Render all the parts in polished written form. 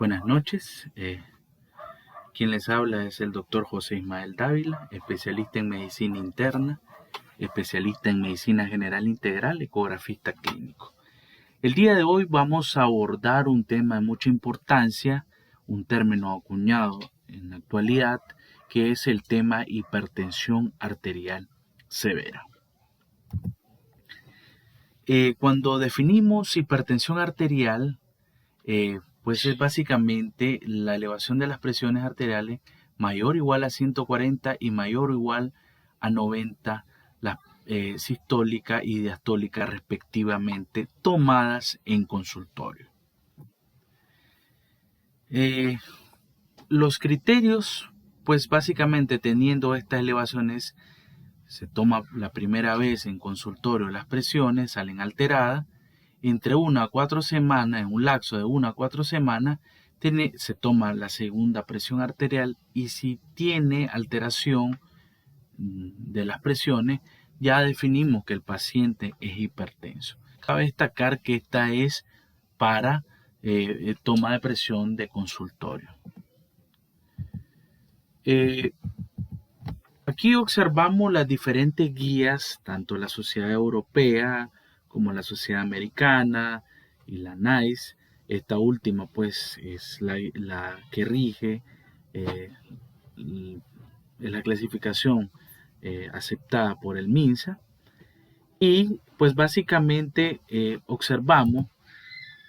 Buenas noches. Quien les habla es el doctor José Ismael Dávila, especialista en medicina interna, especialista en medicina general integral, ecografista clínico. El día de hoy vamos a abordar un tema de mucha importancia, un término acuñado en la actualidad, que es el tema hipertensión arterial severa. Cuando definimos hipertensión arterial, pues es básicamente la elevación de las presiones arteriales mayor o igual a 140 y mayor o igual a 90, la sistólica y diastólica respectivamente, tomadas en consultorio. Los criterios, pues básicamente teniendo estas elevaciones, se toma la primera vez en consultorio las presiones, salen alteradas. Entre 1 a 4 semanas, en un lapso de 1 a 4 semanas, se toma la segunda presión arterial y si tiene alteración de las presiones, ya definimos que el paciente es hipertenso. Cabe destacar que esta es para toma de presión de consultorio. Aquí observamos las diferentes guías, tanto la Sociedad Europea como la Sociedad Americana y la NICE. Esta última pues es la que rige la clasificación aceptada por el MINSA. Y pues básicamente observamos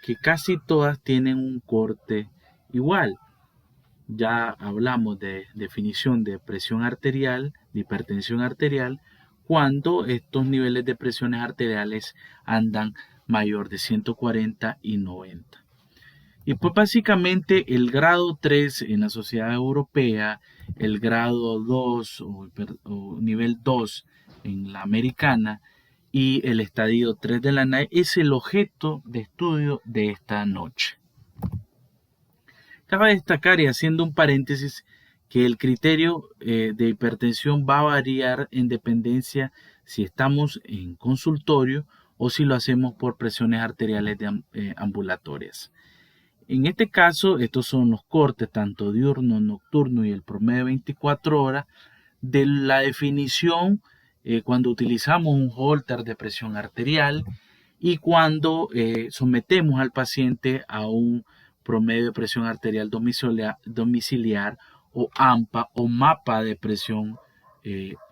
que casi todas tienen un corte igual. Ya hablamos de definición de presión arterial, de hipertensión arterial, cuando estos niveles de presiones arteriales andan mayor de 140 y 90. Y pues básicamente el grado 3 en la Sociedad Europea, el grado 2 o nivel 2 en la Americana y el estadio 3 de la NICE es el objeto de estudio de esta noche. Cabe destacar, y haciendo un paréntesis, que el criterio de hipertensión va a variar en dependencia si estamos en consultorio o si lo hacemos por presiones arteriales ambulatorias. En este caso, estos son los cortes, tanto diurno, nocturno y el promedio de 24 horas, de la definición cuando utilizamos un holter de presión arterial y cuando sometemos al paciente a un promedio de presión arterial domiciliar o AMPA o mapa de presión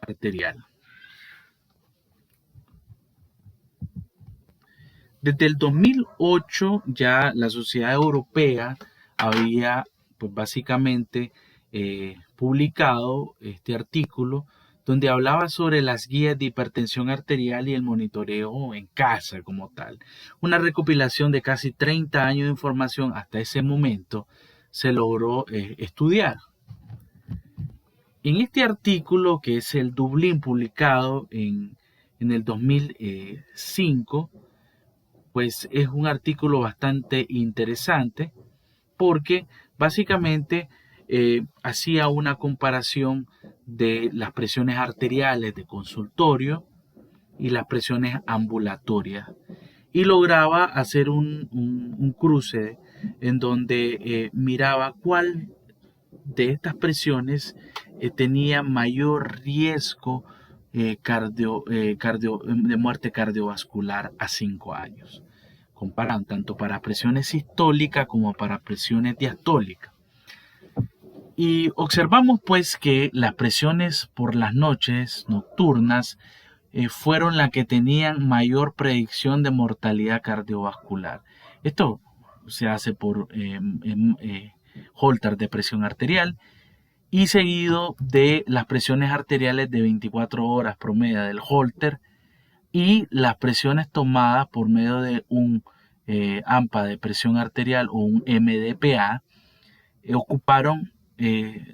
arterial. Desde el 2008 ya la Sociedad Europea había pues básicamente publicado este artículo donde hablaba sobre las guías de hipertensión arterial y el monitoreo en casa como tal. Una recopilación de casi 30 años de información hasta ese momento se logró estudiar. En este artículo, que es el Dublín publicado en el 2005, pues es un artículo bastante interesante porque básicamente hacía una comparación de las presiones arteriales de consultorio y las presiones ambulatorias y lograba hacer un cruce en donde miraba cuál de estas presiones tenía mayor riesgo de muerte cardiovascular a 5 años. Comparan tanto para presiones sistólicas como para presiones diastólicas. Y observamos pues que las presiones por las noches nocturnas fueron las que tenían mayor predicción de mortalidad cardiovascular. Esto se hace por holter de presión arterial y seguido de las presiones arteriales de 24 horas promedio del holter y las presiones tomadas por medio de un AMPA de presión arterial o un MDPA ocuparon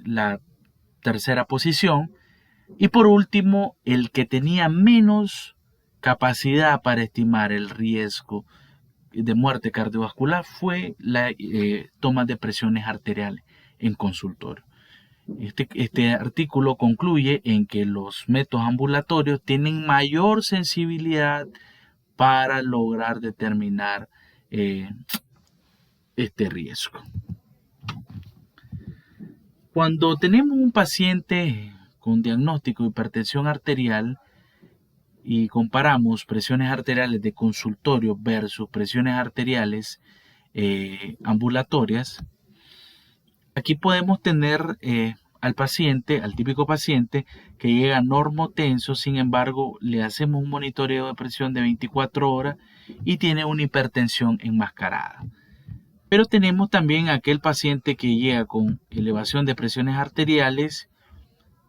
la tercera posición. Y por último, el que tenía menos capacidad para estimar el riesgo de muerte cardiovascular fue la toma de presiones arteriales en consultorio. Este artículo concluye en que los métodos ambulatorios tienen mayor sensibilidad para lograr determinar este riesgo. Cuando tenemos un paciente con diagnóstico de hipertensión arterial y comparamos presiones arteriales de consultorio versus presiones arteriales ambulatorias, aquí podemos tener al paciente, al típico paciente que llega normotenso, sin embargo le hacemos un monitoreo de presión de 24 horas y tiene una hipertensión enmascarada. Pero tenemos también aquel paciente que llega con elevación de presiones arteriales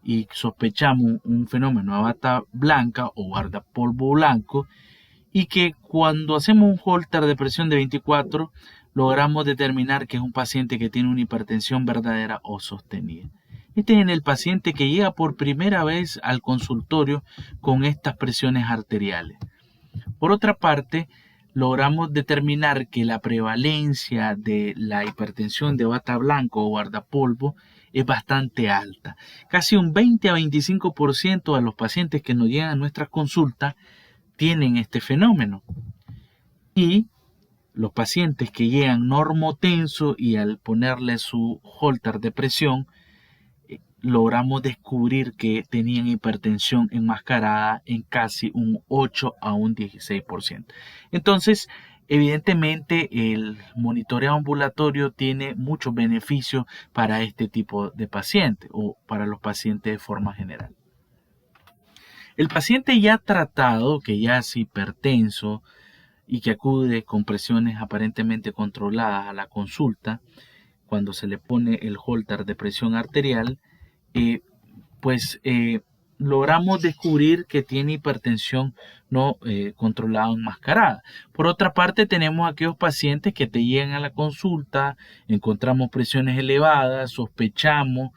y sospechamos un fenómeno de bata blanca o guardapolvo blanco, y que cuando hacemos un holter de presión de 24 logramos determinar que es un paciente que tiene una hipertensión verdadera o sostenida. Este es el paciente que llega por primera vez al consultorio con estas presiones arteriales. Por otra parte, logramos determinar que la prevalencia de la hipertensión de bata blanco o guardapolvo es bastante alta. Casi un 20 a 25% de los pacientes que nos llegan a nuestras consultas tienen este fenómeno. Y los pacientes que llegan normotenso y al ponerle su holter de presión, logramos descubrir que tenían hipertensión enmascarada en casi un 8 a un 16%. Entonces, evidentemente, el monitoreo ambulatorio tiene muchos beneficios para este tipo de pacientes o para los pacientes de forma general. El paciente ya tratado, que ya es hipertenso y que acude con presiones aparentemente controladas a la consulta, cuando se le pone el holter de presión arterial, logramos descubrir que tiene hipertensión no controlada o enmascarada. Por otra parte, tenemos aquellos pacientes que te llegan a la consulta, encontramos presiones elevadas, sospechamos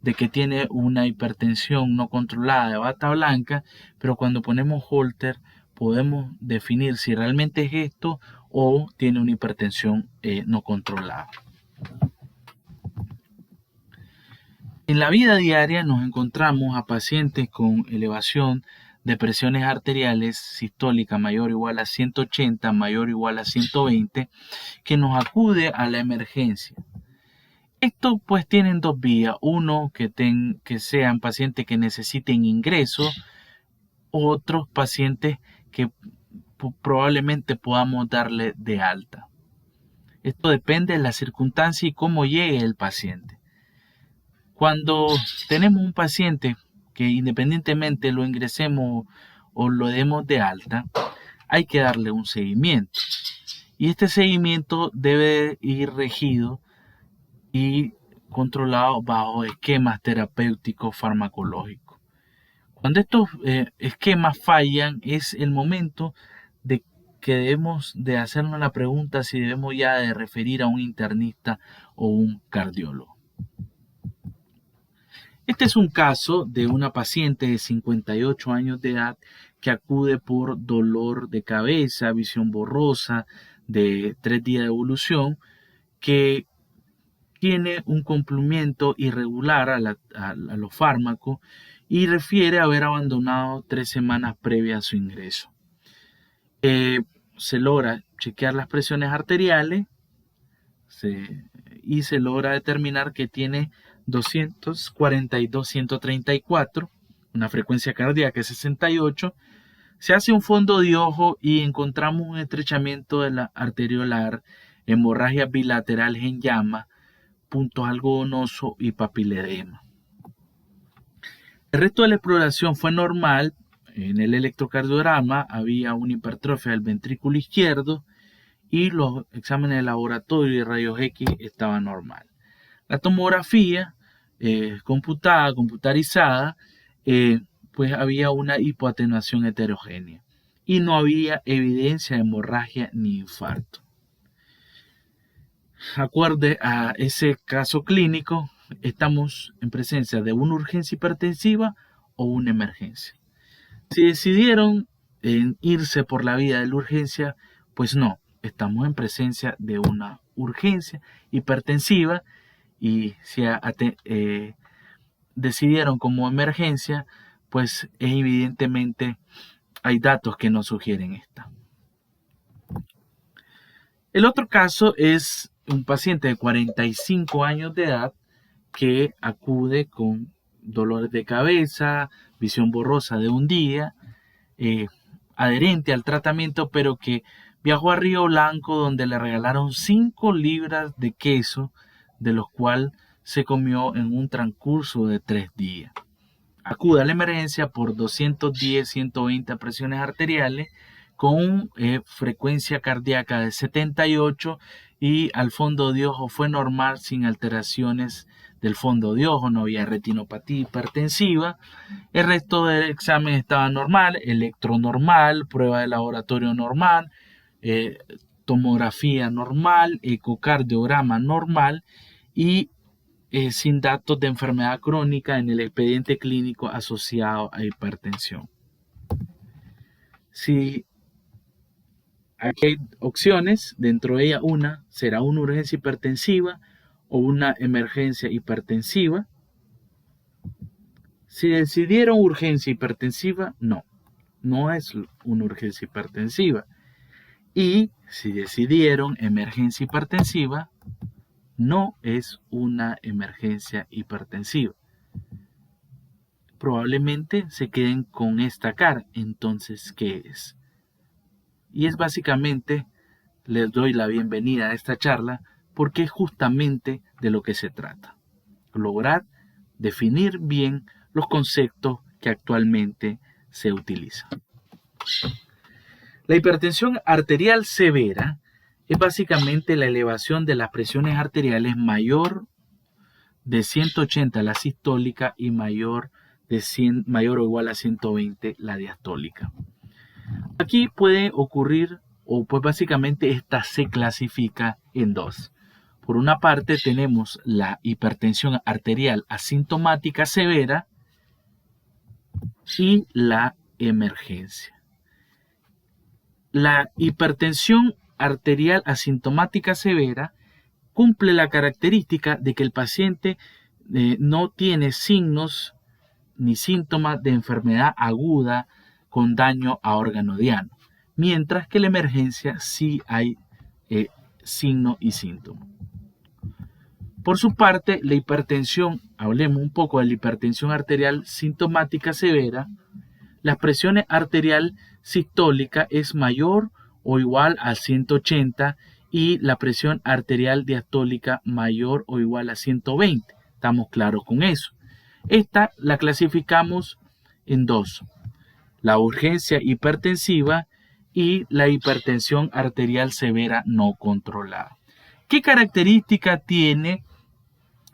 de que tiene una hipertensión no controlada de bata blanca, pero cuando ponemos holter podemos definir si realmente es esto o tiene una hipertensión no controlada. En la vida diaria nos encontramos a pacientes con elevación de presiones arteriales sistólica mayor o igual a 180, mayor o igual a 120, que nos acude a la emergencia. Esto pues tienen dos vías: uno, que sean pacientes que necesiten ingreso, otros pacientes que probablemente podamos darle de alta. Esto depende de la circunstancia y cómo llegue el paciente. Cuando tenemos un paciente que independientemente lo ingresemos o lo demos de alta, hay que darle un seguimiento. Y este seguimiento debe ir regido y controlado bajo esquemas terapéuticos farmacológicos. Cuando estos esquemas fallan, es el momento de que debemos de hacernos la pregunta si debemos ya de referir a un internista o un cardiólogo. Este es un caso de una paciente de 58 años de edad que acude por dolor de cabeza, visión borrosa de 3 días de evolución, que tiene un cumplimiento irregular a los fármacos y refiere haber abandonado 3 semanas previas a su ingreso. Se logra chequear las presiones arteriales y se logra determinar que tiene 242-134, una frecuencia cardíaca de 68. Se hace un fondo de ojo y encontramos un estrechamiento de la arteriolar, hemorragias bilaterales en llama, puntos algodonosos y papiledema. El resto de la exploración fue normal. En el electrocardiograma había una hipertrofia del ventrículo izquierdo y los exámenes de laboratorio y rayos X estaban normal. La tomografía computarizada, pues había una hipoatenuación heterogénea y no había evidencia de hemorragia ni infarto. Acorde a ese caso clínico, estamos en presencia de una urgencia hipertensiva o una emergencia. Si decidieron irse por la vía de la urgencia, pues no, estamos en presencia de una urgencia hipertensiva, y si decidieron como emergencia, pues evidentemente hay datos que nos sugieren esta. El otro caso es un paciente de 45 años de edad que acude con dolores de cabeza, visión borrosa de un día, adherente al tratamiento, pero que viajó a Río Blanco donde le regalaron 5 libras de queso, de los cuales se comió en un transcurso de 3 días. Acude a la emergencia por 210-120 presiones arteriales con frecuencia cardíaca de 78 y al fondo de ojo fue normal sin alteraciones del fondo de ojo, no había retinopatía hipertensiva. El resto del examen estaba normal, electro normal, prueba de laboratorio normal, tomografía normal, ecocardiograma normal y sin datos de enfermedad crónica en el expediente clínico asociado a hipertensión. Si aquí hay opciones, dentro de ella una será una urgencia hipertensiva o una emergencia hipertensiva. Si decidieron urgencia hipertensiva, no es una urgencia hipertensiva. Y si decidieron emergencia hipertensiva, no es una emergencia hipertensiva. Probablemente se queden con esta cara. Entonces, ¿qué es? Y es básicamente, les doy la bienvenida a esta charla porque es justamente de lo que se trata. Lograr definir bien los conceptos que actualmente se utilizan. La hipertensión arterial severa es básicamente la elevación de las presiones arteriales mayor de 180 la sistólica y mayor o igual a 120 la diastólica. Aquí puede ocurrir, o pues básicamente esta se clasifica en dos. Por una parte tenemos la hipertensión arterial asintomática severa y la emergencia. La hipertensión arterial asintomática severa cumple la característica de que el paciente no tiene signos ni síntomas de enfermedad aguda con daño a órgano diano, mientras que la emergencia sí hay signo y síntoma. Por su parte, la hipertensión, hablemos un poco de la hipertensión arterial sintomática severa, la presión arterial sistólica es mayor o igual a 180 y la presión arterial diastólica mayor o igual a 120. Estamos claros con eso. Esta la clasificamos en dos: la urgencia hipertensiva y la hipertensión arterial severa no controlada. ¿Qué característica tiene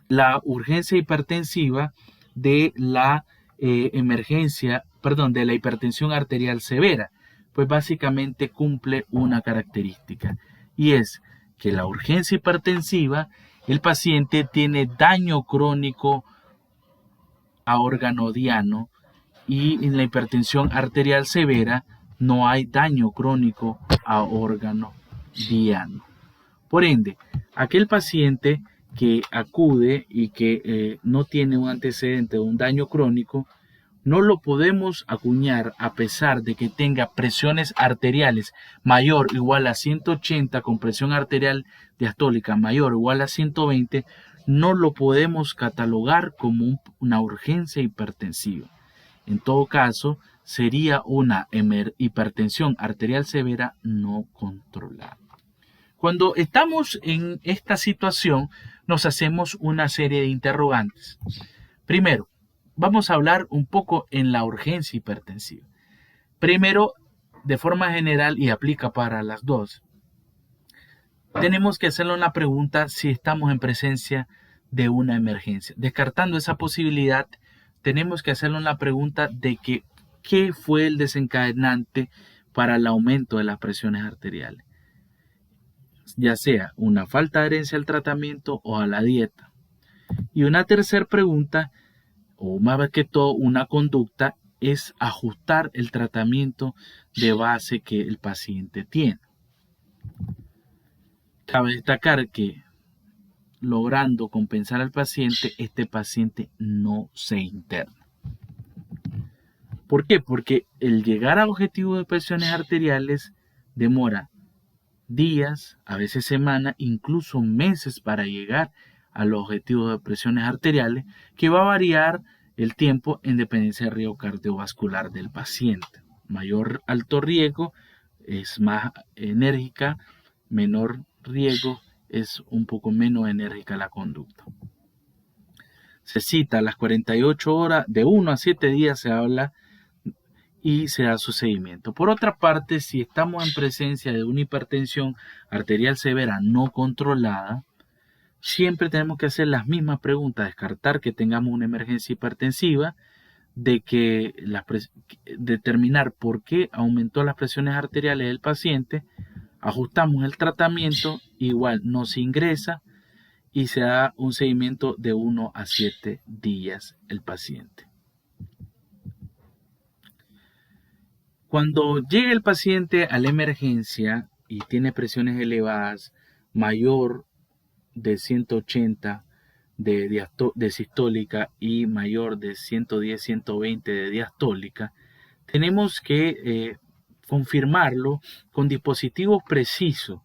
la urgencia hipertensiva de la de la hipertensión arterial severa? Pues básicamente cumple una característica, y es que la urgencia hipertensiva, el paciente tiene daño crónico a órgano diano, y en la hipertensión arterial severa no hay daño crónico a órgano diano. Por ende, aquel paciente que acude y que no tiene un antecedente de un daño crónico, no lo podemos acuñar a pesar de que tenga presiones arteriales mayor o igual a 180 con presión arterial diastólica mayor o igual a 120, no lo podemos catalogar como una urgencia hipertensiva. En todo caso, sería una hipertensión arterial severa no controlada. Cuando estamos en esta situación, nos hacemos una serie de interrogantes. Primero, vamos a hablar un poco en la urgencia hipertensiva. Primero, de forma general, y aplica para las dos, tenemos que hacerle una pregunta si estamos en presencia de una emergencia. Descartando esa posibilidad, tenemos que hacerle una pregunta de qué fue el desencadenante para el aumento de las presiones arteriales, ya sea una falta de adherencia al tratamiento o a la dieta. Y una tercera pregunta, o más que todo una conducta, es ajustar el tratamiento de base que el paciente tiene. Cabe destacar que logrando compensar al paciente, este paciente no se interna. ¿Por qué? Porque el llegar al objetivo de presiones arteriales demora días, a veces semanas, incluso meses para llegar a los objetivos de presiones arteriales, que va a variar el tiempo en dependencia del riesgo cardiovascular del paciente. Mayor alto riesgo es más enérgica, menor riesgo es un poco menos enérgica la conducta. Se cita las 48 horas, de 1 a 7 días se habla y se da su seguimiento. Por otra parte, si estamos en presencia de una hipertensión arterial severa no controlada, siempre tenemos que hacer las mismas preguntas, descartar que tengamos una emergencia hipertensiva, determinar por qué aumentó las presiones arteriales del paciente, ajustamos el tratamiento, igual no se ingresa y se da un seguimiento de 1 a 7 días el paciente. Cuando llega el paciente a la emergencia y tiene presiones elevadas, mayor de 180 de sistólica y mayor de 110-120 de diastólica, tenemos que confirmarlo con dispositivos precisos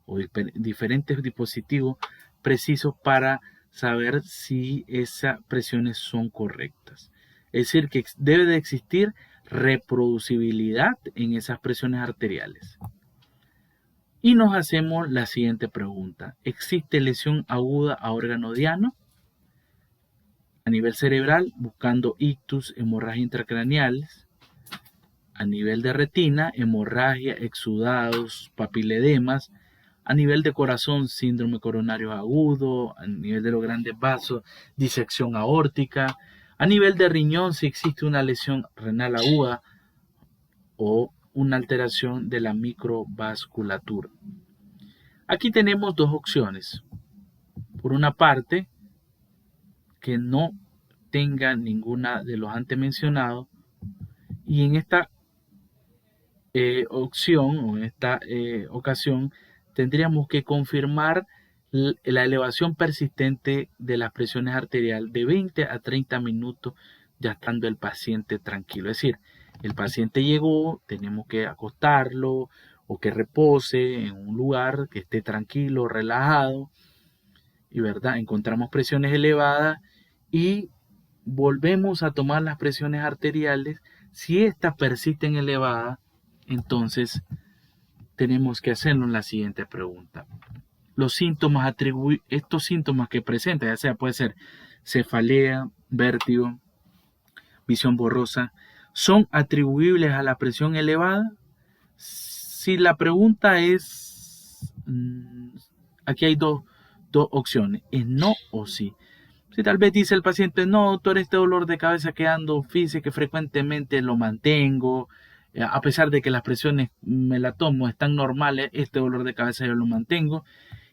o diferentes dispositivos precisos para saber si esas presiones son correctas. Es decir, que debe de existir reproducibilidad en esas presiones arteriales. Y nos hacemos la siguiente pregunta: ¿existe lesión aguda a órgano diano? A nivel cerebral, buscando ictus, hemorragia intracraneales. A nivel de retina, hemorragia, exudados, papiledemas. A nivel de corazón, síndrome coronario agudo. A nivel de los grandes vasos, disección aórtica. A nivel de riñón, si existe una lesión renal aguda o una alteración de la microvasculatura. Aquí tenemos dos opciones. Por una parte, que no tenga ninguna de los antes mencionados, y en esta opción o en esta ocasión tendríamos que confirmar la elevación persistente de las presiones arteriales de 20 a 30 minutos ya estando el paciente tranquilo. Es decir, el paciente llegó, tenemos que acostarlo o que repose en un lugar que esté tranquilo, relajado, y verdad, encontramos presiones elevadas y volvemos a tomar las presiones arteriales. Si estas persisten elevadas, entonces tenemos que hacernos la siguiente pregunta: los síntomas estos síntomas que presenta, ya sea puede ser cefalea, vértigo, visión borrosa, ¿son atribuibles a la presión elevada? Si la pregunta es, aquí hay dos opciones, es no o sí. Si tal vez dice el paciente: no, doctor, este dolor de cabeza que ando, fíjese que frecuentemente lo mantengo, a pesar de que las presiones me la tomo, están normales, este dolor de cabeza yo lo mantengo.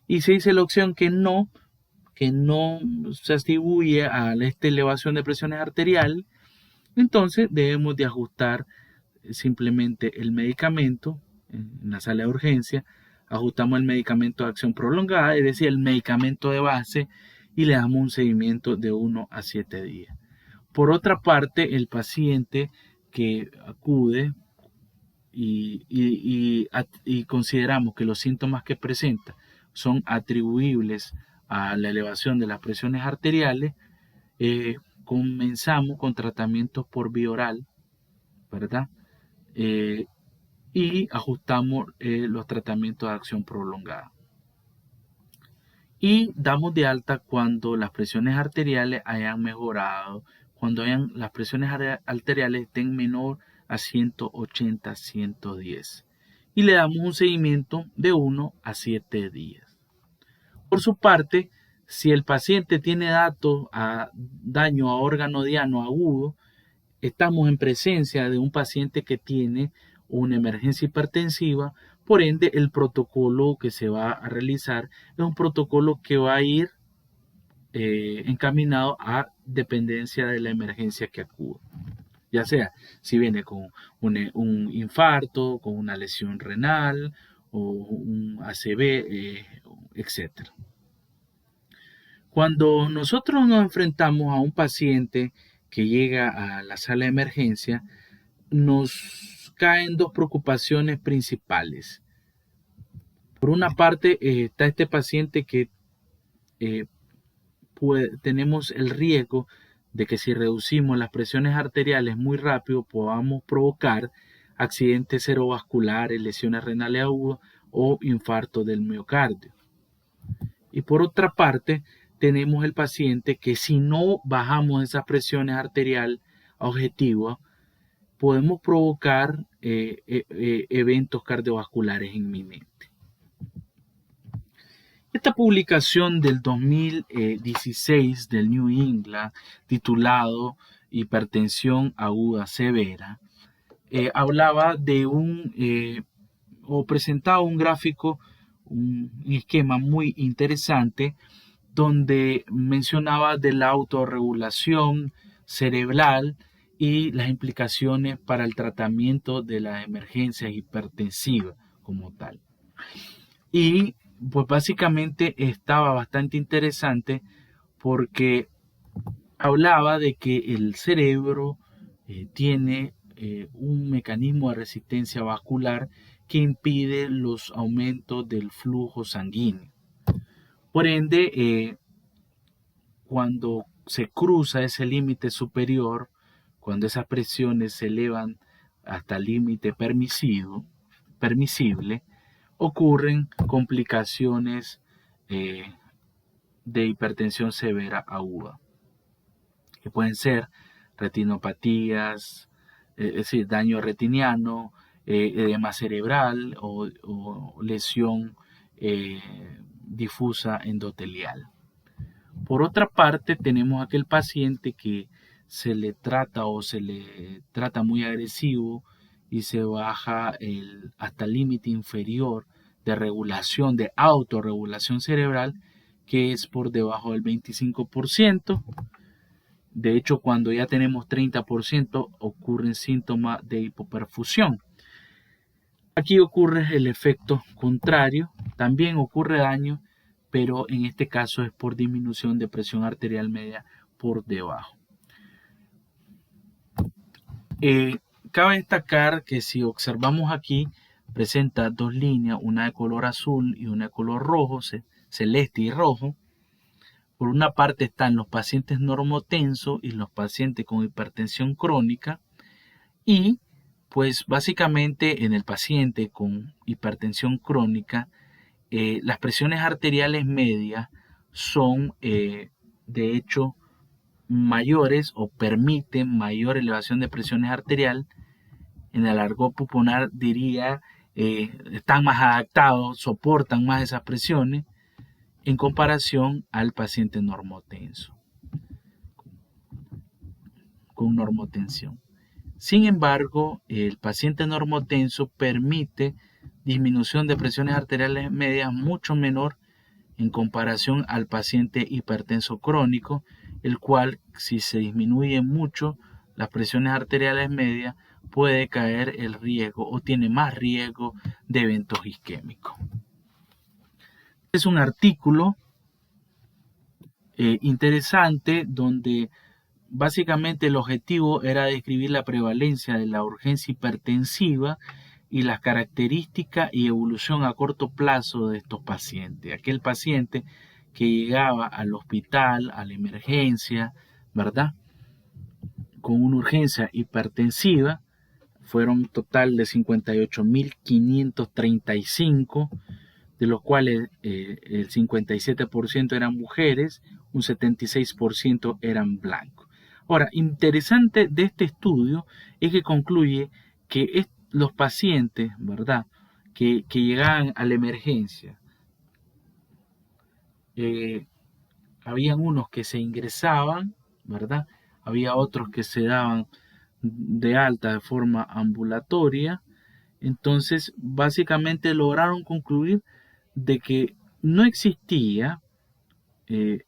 Y se dice la opción que no se atribuye a esta elevación de presiones arterial, entonces debemos de ajustar simplemente el medicamento en la sala de urgencia. Ajustamos el medicamento de acción prolongada, es decir, el medicamento de base, y le damos un seguimiento de 1 a 7 días. Por otra parte, el paciente que acude y consideramos que los síntomas que presenta son atribuibles a la elevación de las presiones arteriales, comenzamos con tratamientos por vía oral, ¿verdad? Y ajustamos los tratamientos de acción prolongada. Y damos de alta cuando las presiones arteriales hayan mejorado, cuando las presiones arteriales estén menor a 180-110. Y le damos un seguimiento de 1 a 7 días. Por su parte, si el paciente tiene datos a daño a órgano diano agudo, estamos en presencia de un paciente que tiene una emergencia hipertensiva. Por ende, el protocolo que se va a realizar es un protocolo que va a ir encaminado a dependencia de la emergencia que acude. Ya sea si viene con un infarto, con una lesión renal o un ACV, etc. Cuando nosotros nos enfrentamos a un paciente que llega a la sala de emergencia, nos caen dos preocupaciones principales. Por una parte, está este paciente que tenemos el riesgo de que si reducimos las presiones arteriales muy rápido podamos provocar accidentes cerebrovasculares, lesiones renales agudas o infarto del miocardio. Y por otra parte, tenemos el paciente que si no bajamos esas presiones arteriales objetivas, podemos provocar eventos cardiovasculares inminentes. Esta publicación del 2016 del New England, titulado Hipertensión aguda severa, hablaba de o presentaba un gráfico, un esquema muy interesante, donde mencionaba de la autorregulación cerebral y las implicaciones para el tratamiento de las emergencias hipertensivas como tal. Y pues básicamente estaba bastante interesante porque hablaba de que el cerebro tiene un mecanismo de resistencia vascular que impide los aumentos del flujo sanguíneo. Por ende, cuando se cruza ese límite superior, cuando esas presiones se elevan hasta el límite permisible, ocurren complicaciones de hipertensión severa aguda, que pueden ser retinopatías, es decir, daño retiniano, edema cerebral o lesión difusa endotelial. Por otra parte, tenemos aquel paciente que se le trata muy agresivo y se baja hasta el límite inferior de regulación, de autorregulación cerebral, que es por debajo del 25%. De hecho, cuando ya tenemos 30%, ocurren síntomas de hipoperfusión. Aquí ocurre el efecto contrario, también ocurre daño, pero en este caso es por disminución de presión arterial media por debajo. Cabe destacar que si observamos aquí, presenta dos líneas, una de color azul y una de color rojo, celeste y rojo. Por una parte están los pacientes normotensos y los pacientes con hipertensión crónica, y pues básicamente en el paciente con hipertensión crónica, las presiones arteriales medias son de hecho mayores o permiten mayor elevación de presiones arterial. En el argot pulmonar diría están más adaptados, soportan más esas presiones en comparación al paciente normotenso con normotensión. Sin embargo, el paciente normotenso permite disminución de presiones arteriales medias mucho menor en comparación al paciente hipertenso crónico, el cual, si se disminuye mucho las presiones arteriales medias, puede caer el riesgo o tiene más riesgo de eventos isquémicos. Es un artículo interesante donde básicamente el objetivo era describir la prevalencia de la urgencia hipertensiva y las características y evolución a corto plazo de estos pacientes. Aquel paciente que llegaba al hospital, a la emergencia, ¿verdad?, con una urgencia hipertensiva, fueron un total de 58.535, de los cuales el 57% eran mujeres, un 76% eran blancos. Ahora, interesante de este estudio es que concluye que los pacientes, ¿verdad?, que llegaban a la emergencia, habían unos que se ingresaban, ¿verdad?, había otros que se daban de alta de forma ambulatoria. Entonces, básicamente lograron concluir de que no existía del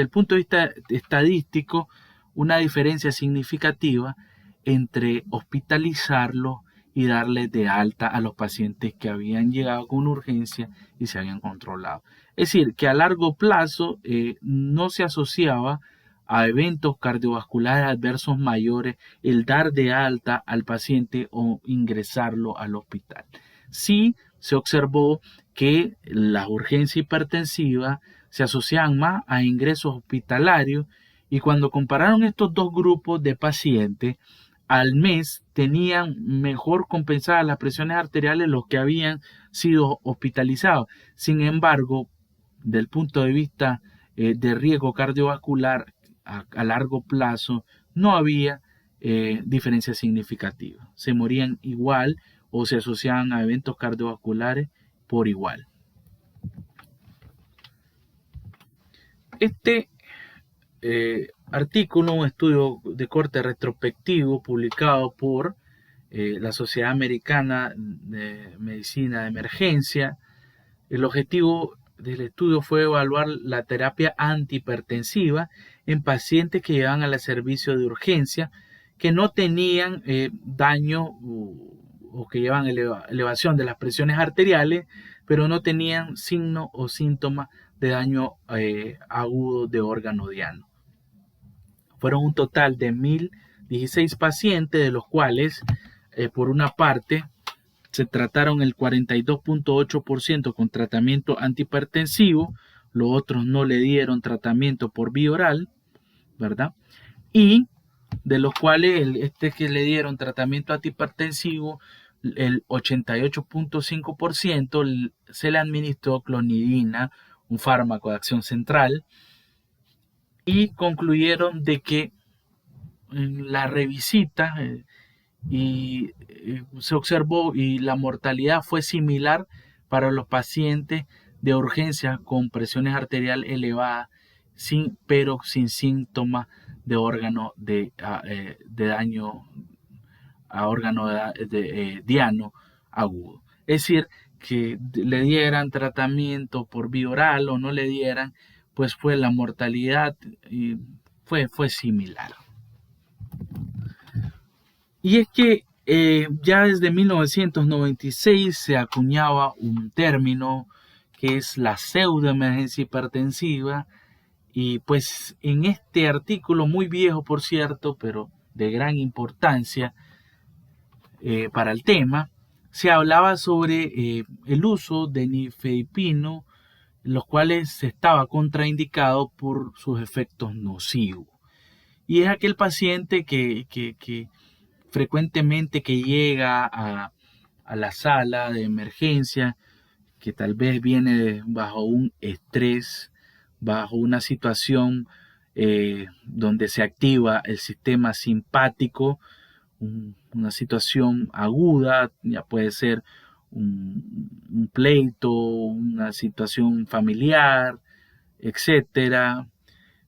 punto de vista estadístico, una diferencia significativa entre hospitalizarlo y darle de alta a los pacientes que habían llegado con urgencia y se habían controlado. Es decir, que a largo plazo no se asociaba a eventos cardiovasculares adversos mayores el dar de alta al paciente o ingresarlo al hospital. Sí se observó que la urgencia hipertensiva se asociaban más a ingresos hospitalarios, y cuando compararon estos dos grupos de pacientes, al mes tenían mejor compensadas las presiones arteriales los que habían sido hospitalizados. Sin embargo, del punto de vista de riesgo cardiovascular a largo plazo, no había diferencia significativa. Se morían igual o se asociaban a eventos cardiovasculares por igual. Este artículo, un estudio de corte retrospectivo publicado por la Sociedad Americana de Medicina de Emergencia, el objetivo del estudio fue evaluar la terapia antihipertensiva en pacientes que llegaban al servicio de urgencia que no tenían daño o que llevan elevación de las presiones arteriales, pero no tenían signo o síntomas de daño agudo de órgano diano. Fueron un total de 1.016 pacientes, de los cuales, por una parte, se trataron el 42.8% con tratamiento antihipertensivo, los otros no le dieron tratamiento por vía oral, ¿verdad? Y de los cuales que le dieron tratamiento antihipertensivo, el 88.5% se le administró clonidina, un fármaco de acción central, y concluyeron de que en la revisita se observó y la mortalidad fue similar para los pacientes de urgencia con presiones arteriales elevadas, pero sin síntomas de órgano de daño a órgano diano agudo. Es decir, que le dieran tratamiento por vía oral o no le dieran, pues fue la mortalidad y fue similar. Y es que ya desde 1996 se acuñaba un término que es la pseudoemergencia hipertensiva, y pues en este artículo, muy viejo por cierto, pero de gran importancia para el tema, se hablaba sobre el uso de nifedipino, los cuales se estaba contraindicado por sus efectos nocivos. Y es aquel paciente que frecuentemente que llega a la sala de emergencia, que tal vez viene bajo un estrés, bajo una situación donde se activa el sistema simpático, una situación aguda, ya puede ser un pleito, una situación familiar, etcétera,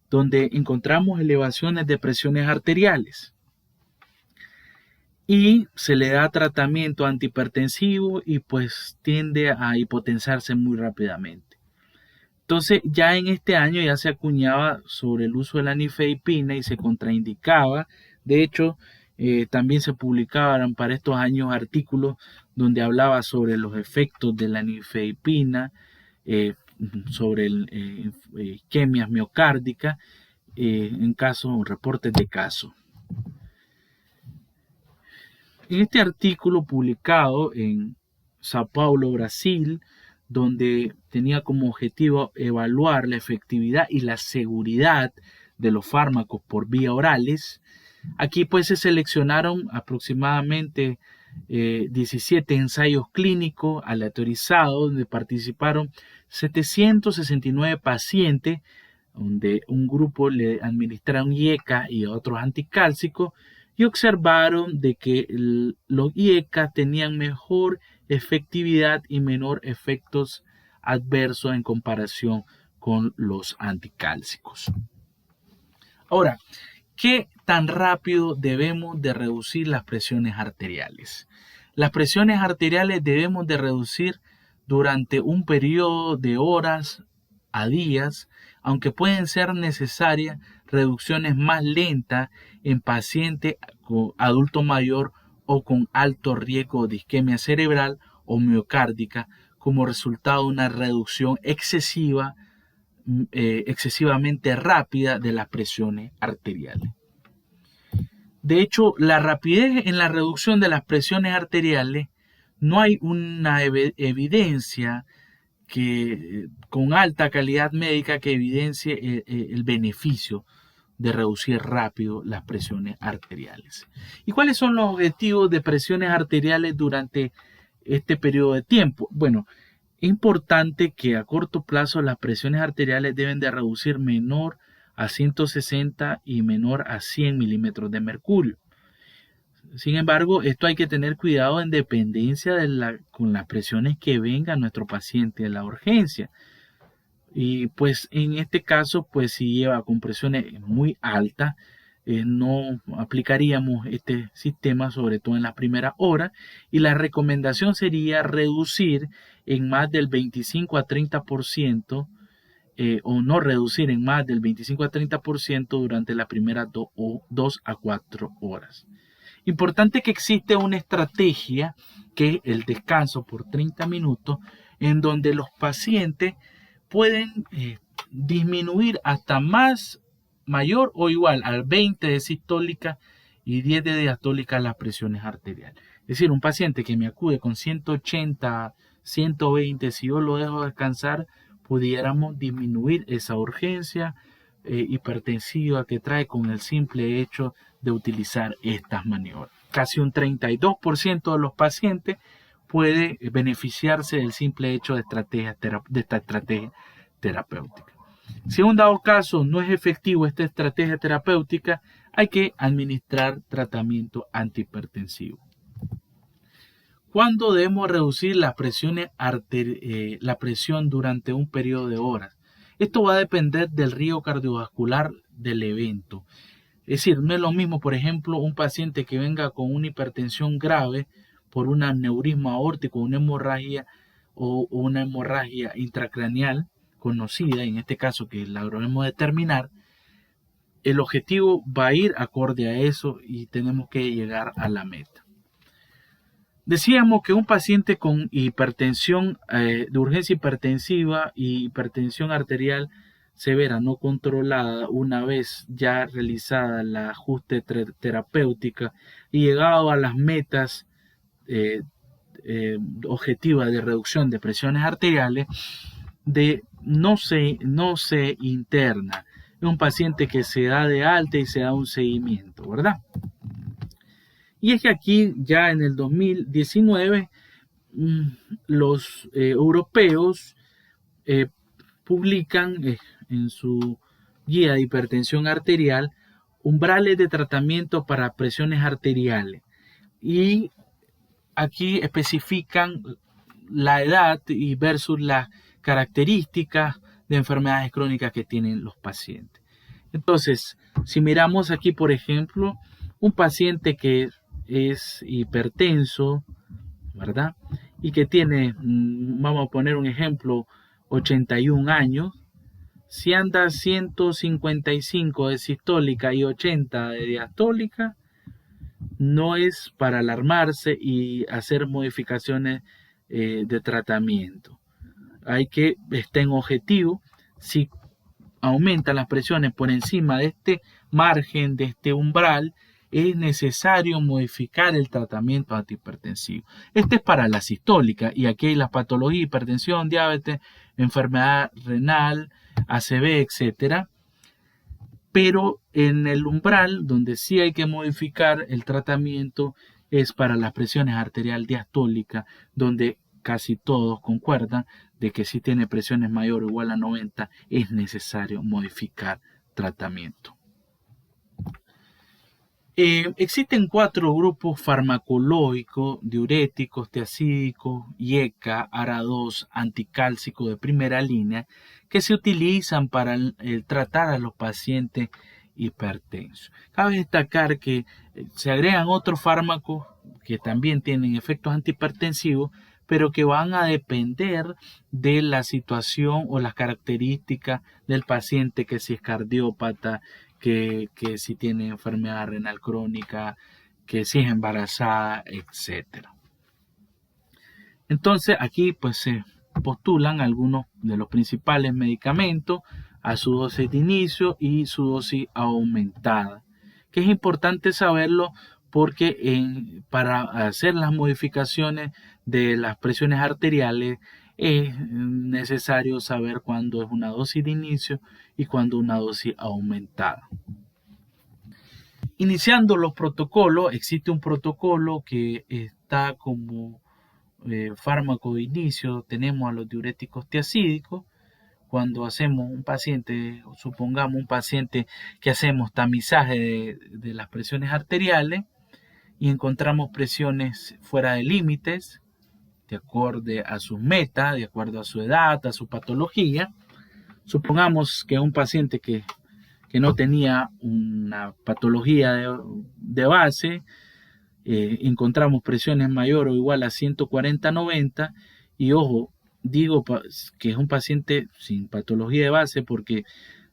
donde encontramos elevaciones de presiones arteriales y se le da tratamiento antihipertensivo y pues tiende a hipotensarse muy rápidamente. Entonces ya en este año ya se acuñaba sobre el uso de la nifedipina y se contraindicaba. De hecho, también se publicaban para estos años artículos donde hablaba sobre los efectos de la nifedipina, sobre isquemias miocárdicas, en reportes de casos. En este artículo publicado en Sao Paulo, Brasil, donde tenía como objetivo evaluar la efectividad y la seguridad de los fármacos por vía orales, aquí pues se seleccionaron aproximadamente 17 ensayos clínicos aleatorizados donde participaron 769 pacientes, donde un grupo le administraron IECA y otros anticálcicos, y observaron de que los IECA tenían mejor efectividad y menor efectos adversos en comparación con los anticálcicos. Ahora, ¿qué tan rápido debemos de reducir las presiones arteriales? Las presiones arteriales debemos de reducir durante un periodo de horas a días, aunque pueden ser necesarias reducciones más lentas en pacientes adulto mayor o con alto riesgo de isquemia cerebral o miocárdica como resultado de una reducción excesivamente rápida de las presiones arteriales. De hecho, la rapidez en la reducción de las presiones arteriales no hay una evidencia que con alta calidad médica que evidencie el beneficio de reducir rápido las presiones arteriales. ¿Y cuáles son los objetivos de presiones arteriales durante este periodo de tiempo? Bueno, es importante que a corto plazo las presiones arteriales deben de reducir menor a 160 y menor a 100 milímetros de mercurio. Sin embargo, esto hay que tener cuidado en dependencia con las presiones que venga nuestro paciente de la urgencia. Y pues en este caso, pues si lleva con presiones muy altas, no aplicaríamos este sistema, sobre todo en las primeras horas, y la recomendación sería reducir en más del 25 a 30%, o no reducir en más del 25 a 30% durante las primeras 2 a 4 horas. Importante que existe una estrategia que es el descanso por 30 minutos, en donde los pacientes pueden disminuir hasta mayor o igual al 20 de sistólica y 10 de diastólica las presiones arteriales. Es decir, un paciente que me acude con 180, 120, si yo lo dejo descansar, pudiéramos disminuir esa urgencia hipertensiva que trae con el simple hecho de utilizar estas maniobras. Casi un 32% de los pacientes puede beneficiarse del simple hecho de esta estrategia terapéutica. Si en un dado caso no es efectivo esta estrategia terapéutica, hay que administrar tratamiento antihipertensivo. ¿Cuándo debemos reducir la presión durante un periodo de horas? Esto va a depender del riesgo cardiovascular del evento. Es decir, no es lo mismo, por ejemplo, un paciente que venga con una hipertensión grave por un aneurisma aórtico, una hemorragia o una hemorragia intracraneal conocida, en este caso que la debemos determinar. El objetivo va a ir acorde a eso y tenemos que llegar a la meta. Decíamos que un paciente con hipertensión de urgencia hipertensiva y hipertensión arterial severa no controlada, una vez ya realizada la ajuste terapéutica y llegado a las metas objetivas de reducción de presiones arteriales, no se interna. Es un paciente que se da de alta y se da un seguimiento, ¿verdad? Y es que aquí ya en el 2019 los europeos publican en su guía de hipertensión arterial umbrales de tratamiento para presiones arteriales, y aquí especifican la edad y versus las características de enfermedades crónicas que tienen los pacientes. Entonces, si miramos aquí, por ejemplo, un paciente que es hipertenso, ¿verdad? Y que tiene, vamos a poner un ejemplo, 81 años, si anda 155 de sistólica y 80 de diastólica, no es para alarmarse y hacer modificaciones de tratamiento. Hay que estar en objetivo. Si aumentan las presiones por encima de este margen, de este umbral, es necesario modificar el tratamiento antihipertensivo. Este es para la sistólica, y aquí hay las patologías: hipertensión, diabetes, enfermedad renal, ACV, etcétera. Pero en el umbral donde sí hay que modificar el tratamiento es para las presiones arterial diastólica, donde casi todos concuerdan de que si tiene presiones mayor o igual a 90 es necesario modificar tratamiento. Existen 4 grupos farmacológicos: diuréticos, tiacídicos, IECA, ARA2, anticálcico de primera línea, que se utilizan para tratar a los pacientes hipertensos. Cabe destacar que se agregan otros fármacos que también tienen efectos antihipertensivos, pero que van a depender de la situación o las características del paciente, que si es cardiópata, que si tiene enfermedad renal crónica, que si es embarazada, etc. Entonces aquí pues se postulan algunos de los principales medicamentos a su dosis de inicio y su dosis aumentada, que es importante saberlo porque para hacer las modificaciones de las presiones arteriales es necesario saber cuándo es una dosis de inicio y cuándo una dosis aumentada. Iniciando los protocolos, existe un protocolo que está como fármaco de inicio. Tenemos a los diuréticos tiacídicos. Cuando hacemos un paciente, supongamos un paciente que hacemos tamizaje de las presiones arteriales y encontramos presiones fuera de límites, de acuerdo a sus metas, de acuerdo a su edad, a su patología. Supongamos que un paciente que no tenía una patología de base, encontramos presiones mayor o igual a 140-90, y ojo, digo que es un paciente sin patología de base porque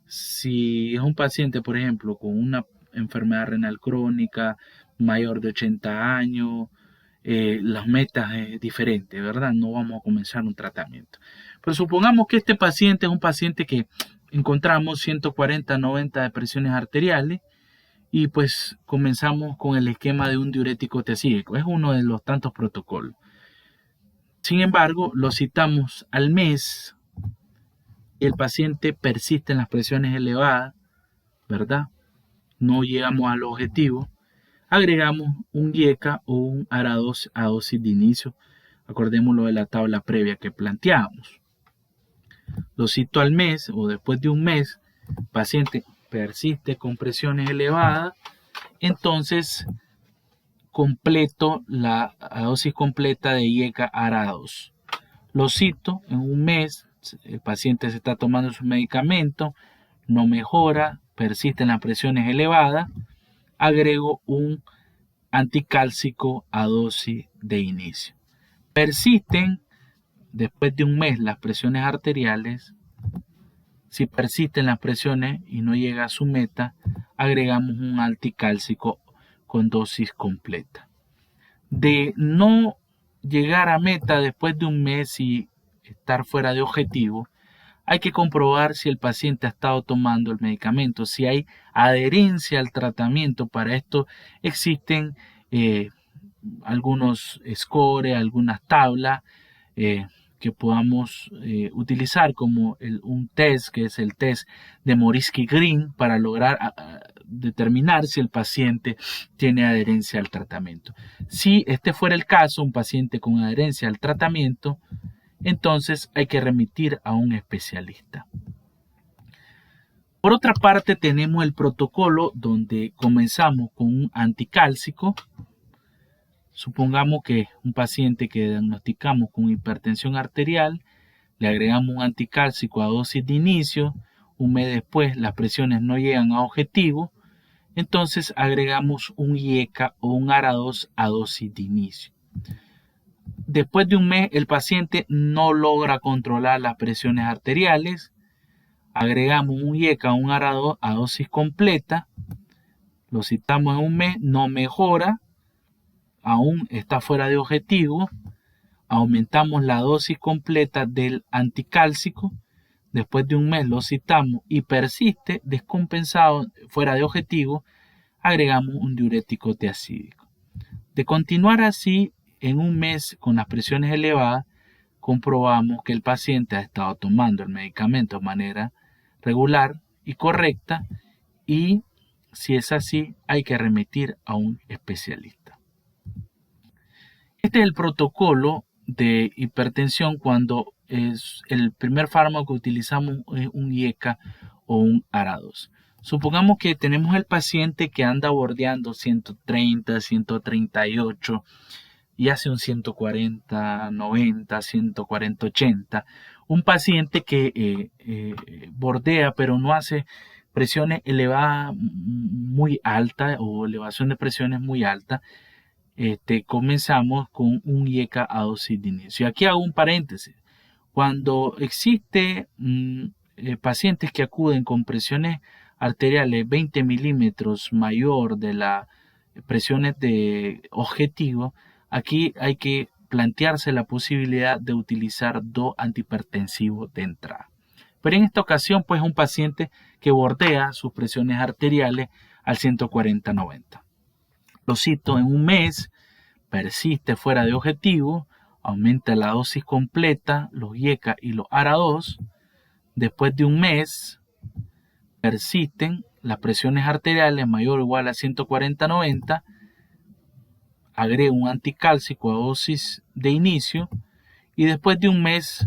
si es un paciente, por ejemplo, con una enfermedad renal crónica mayor de 80 años, las metas es diferente, ¿verdad? No vamos a comenzar un tratamiento. Pero supongamos que este paciente es un paciente que encontramos 140-90 de presiones arteriales y pues comenzamos con el esquema de un diurético tiacídico. Es uno de los tantos protocolos. Sin embargo, lo citamos al mes y el paciente persiste en las presiones elevadas, ¿verdad? No llegamos al objetivo. Agregamos un IECA o un ARA2 a dosis de inicio. Acordémoslo de la tabla previa que planteamos. Lo cito al mes o después de un mes, el paciente persiste con presiones elevadas, entonces completo la dosis completa de IECA ARA2. Lo cito en un mes, el paciente se está tomando su medicamento, no mejora, persiste en las presiones elevadas, agrego un anticálcico a dosis de inicio. Persisten después de un mes las presiones arteriales. Si persisten las presiones y no llega a su meta, agregamos un anticálcico con dosis completa. De no llegar a meta después de un mes y estar fuera de objetivo, hay que comprobar si el paciente ha estado tomando el medicamento, si hay adherencia al tratamiento. Para esto existen algunos scores, algunas tablas que podamos utilizar como un test, que es el test de Morisky-Green, para lograr determinar si el paciente tiene adherencia al tratamiento. Si este fuera el caso, un paciente con adherencia al tratamiento, entonces hay que remitir a un especialista. Por otra parte, tenemos el protocolo donde comenzamos con un anticálcico. Supongamos que un paciente que diagnosticamos con hipertensión arterial, le agregamos un anticálcico a dosis de inicio, un mes después las presiones no llegan a objetivo, entonces agregamos un IECA o un ARA2 a dosis de inicio. Después de un mes el paciente no logra controlar las presiones arteriales, agregamos un IECA o un ARA2 a dosis completa, lo citamos en un mes, no mejora, aún está fuera de objetivo, aumentamos la dosis completa del anticálcico, después de un mes lo citamos y persiste descompensado, fuera de objetivo, agregamos un diurético tiacídico. De continuar así, en un mes con las presiones elevadas, comprobamos que el paciente ha estado tomando el medicamento de manera regular y correcta, y si es así, hay que remitir a un especialista. Este es el protocolo de hipertensión cuando es el primer fármaco que utilizamos es un IECA o un ARA2. Supongamos que tenemos el paciente que anda bordeando 130, 138 y hace un 140, 90, 140, 80. Un paciente que bordea pero no hace presiones elevadas muy altas o elevación de presiones muy altas. Comenzamos con un IECA a dosis de inicio. Aquí hago un paréntesis. Cuando existe pacientes que acuden con presiones arteriales 20 milímetros mayor de las presiones de objetivo, aquí hay que plantearse la posibilidad de utilizar dos antihipertensivos de entrada. Pero en esta ocasión, pues, un paciente que bordea sus presiones arteriales al 140-90. Lo cito: en un mes persiste fuera de objetivo, aumenta la dosis completa, los IECA y los ARA2. Después de un mes persisten las presiones arteriales mayor o igual a 140/90, agrego un anticálcico a dosis de inicio, y después de un mes,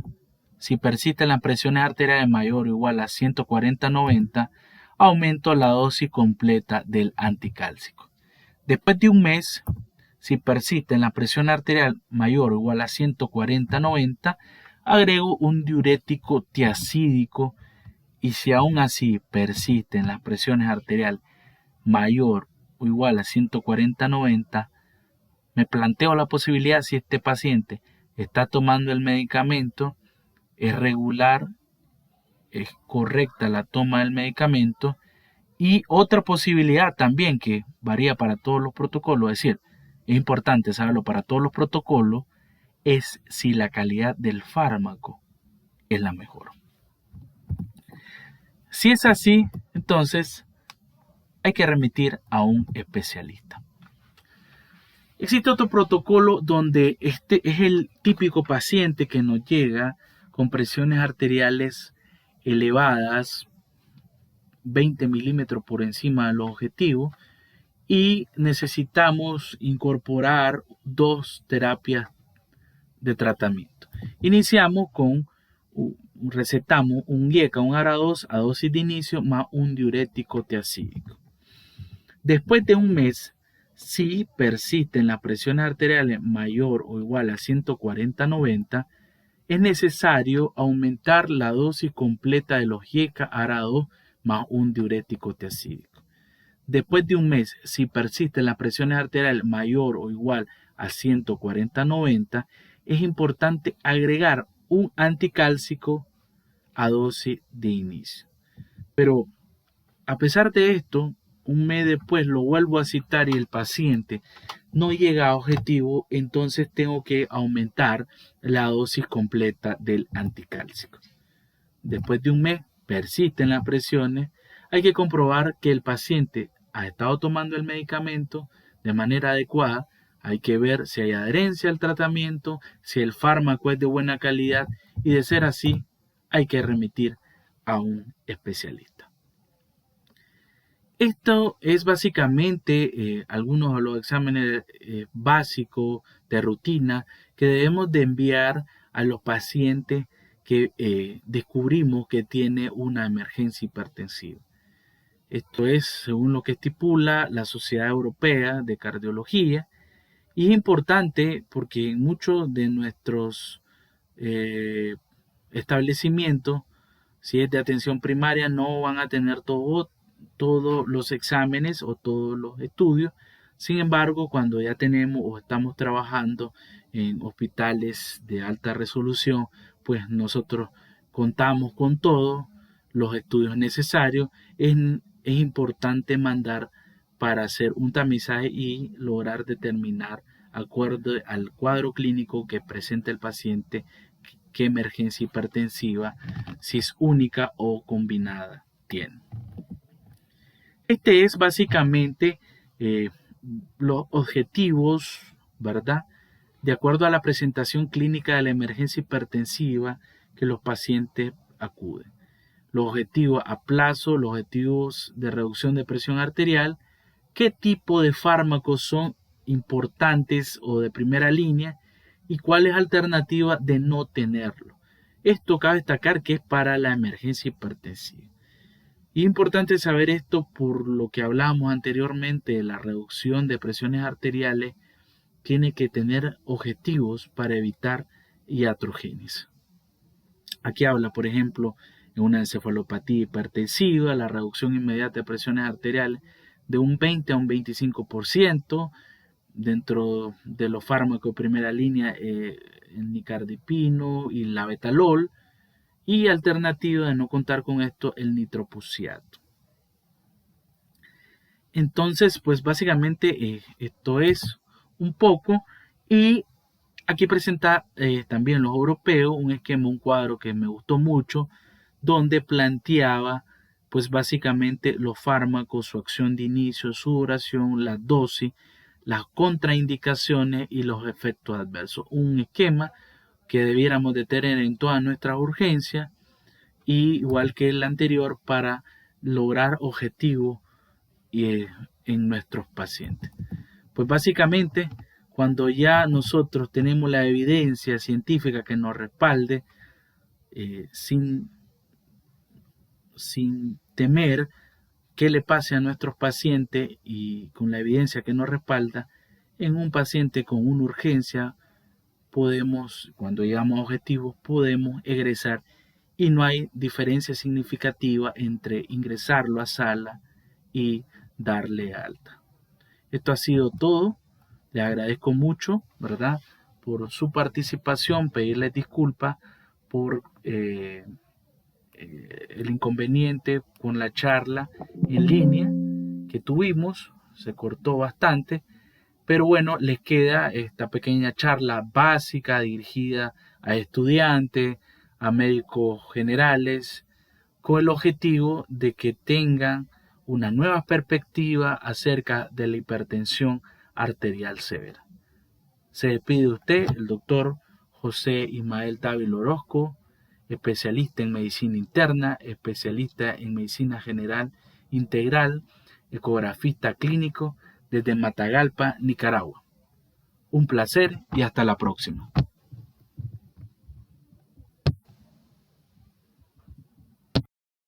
si persisten las presiones arteriales mayor o igual a 140/90, aumento la dosis completa del anticálcico. Después de un mes, si persiste la presión arterial mayor o igual a 140/90, agrego un diurético tiazídico, y si aún así persisten las presiones arteriales mayor o igual a 140/90, me planteo la posibilidad, si este paciente está tomando el medicamento, es regular, es correcta la toma del medicamento. Y otra posibilidad también que varía para todos los protocolos, es decir, es importante saberlo para todos los protocolos, es si la calidad del fármaco es la mejor. Si es así, entonces hay que remitir a un especialista. Existe otro protocolo donde este es el típico paciente que nos llega con presiones arteriales elevadas, 20 milímetros por encima de los objetivos, y necesitamos incorporar dos terapias de tratamiento. Iniciamos con, recetamos un IECA, un ARA2 a dosis de inicio más un diurético tiazídico. Después de un mes, si persisten las presiones arteriales mayor o igual a 140/90, es necesario aumentar la dosis completa de los IECA ARA2 más un diurético tiazídico. Después de un mes, si persiste la presión arterial mayor o igual a 140/90, es importante agregar un anticálcico a dosis de inicio. Pero a pesar de esto, un mes después lo vuelvo a citar y el paciente no llega a objetivo, entonces tengo que aumentar la dosis completa del anticálcico. Después de un mes persisten las presiones, hay que comprobar que el paciente ha estado tomando el medicamento de manera adecuada, hay que ver si hay adherencia al tratamiento, si el fármaco es de buena calidad, y de ser así, hay que remitir a un especialista. Esto es básicamente algunos de los exámenes básicos de rutina que debemos de enviar a los pacientes que descubrimos que tiene una emergencia hipertensiva. Esto es según lo que estipula la Sociedad Europea de Cardiología, y es importante porque en muchos de nuestros establecimientos, si es de atención primaria, no van a tener todos los exámenes o todos los estudios. Sin embargo, cuando ya tenemos o estamos trabajando en hospitales de alta resolución, pues nosotros contamos con todos los estudios necesarios. Es importante mandar para hacer un tamizaje y lograr determinar, acorde al cuadro clínico que presenta el paciente, qué emergencia hipertensiva, si es única o combinada, tiene. Este es básicamente los objetivos, ¿verdad? De acuerdo a la presentación clínica de la emergencia hipertensiva que los pacientes acuden. Los objetivos a plazo, los objetivos de reducción de presión arterial, qué tipo de fármacos son importantes o de primera línea y cuál es la alternativa de no tenerlo. Esto cabe destacar que es para la emergencia hipertensiva. Y es importante saber esto por lo que hablábamos anteriormente de la reducción de presiones arteriales. Tiene que tener objetivos para evitar iatrogénesis. Aquí habla, por ejemplo, en una encefalopatía hipertensiva, la reducción inmediata de presiones arteriales de un 20 a un 25%, dentro de los fármacos de primera línea, el nicardipino y la betalol, y alternativa de no contar con esto, el nitroprusiato. Entonces, pues básicamente esto es un poco, y aquí presenta también los europeos un esquema, un cuadro que me gustó mucho, donde planteaba pues básicamente los fármacos, su acción de inicio, su duración, la dosis, las contraindicaciones y los efectos adversos. Un esquema que debiéramos de tener en todas nuestras urgencias, y igual que el anterior, para lograr objetivos en nuestros pacientes. Pues básicamente, cuando ya nosotros tenemos la evidencia científica que nos respalde, sin temer qué le pase a nuestros pacientes y con la evidencia que nos respalda, en un paciente con una urgencia podemos, cuando llegamos a objetivos, podemos egresar y no hay diferencia significativa entre ingresarlo a sala y darle alta. Esto ha sido todo. Le agradezco mucho, ¿verdad?, por su participación, pedirles disculpas por el inconveniente con la charla en línea que tuvimos. Se cortó bastante, pero bueno, les queda esta pequeña charla básica dirigida a estudiantes, a médicos generales, con el objetivo de que tengan una nueva perspectiva acerca de la hipertensión arterial severa. Se despide de usted el doctor José Ismael Dávila Orozco, especialista en medicina interna, especialista en medicina general integral, ecografista clínico desde Matagalpa, Nicaragua. Un placer y hasta la próxima.